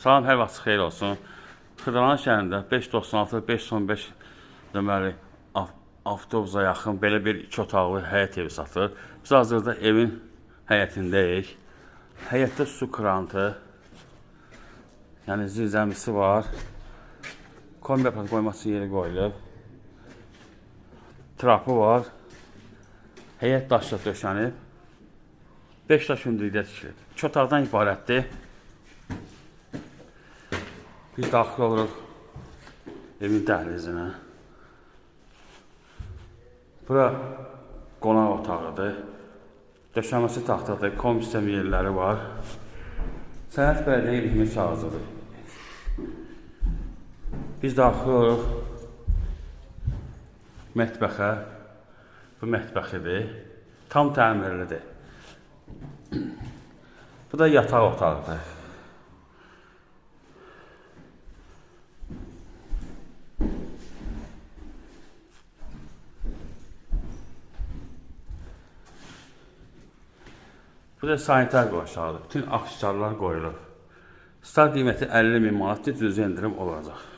Salam, hər vaxt xeyir olsun. Xırdalan şəhərində 596-515 nömrəli avtobusa yaxın belə bir 2 otaqlı həyət evi satılır. Biz hazırda evin həyətindəyik. Həyətdə su krantı, yəni zirzəmisi var. Kombi aparatı qoyması yeri qoyulub. Trapı var. Həyət daşla döşənib. 5 daş hündürlükdə tikilib. 2 otaqdan ibarətdir. Biz daxil oluruq evin dəhlizinə. Bura qonaq otağıdır. Döşəməsi taxtadır, kombi sistemi yerləri var. Sənət bələdiyyə hizmet kağızıdır. Biz daxil oluruq mətbəxə. Bu mətbəxidir. Tam təmirlidir. Bu da yataq otağıdır. Bu da sanitar qovşağıdır. Bütün aksesuarlar qoyulur. Start qiyməti 50.000 manatdır, cüzi endirim olacaq.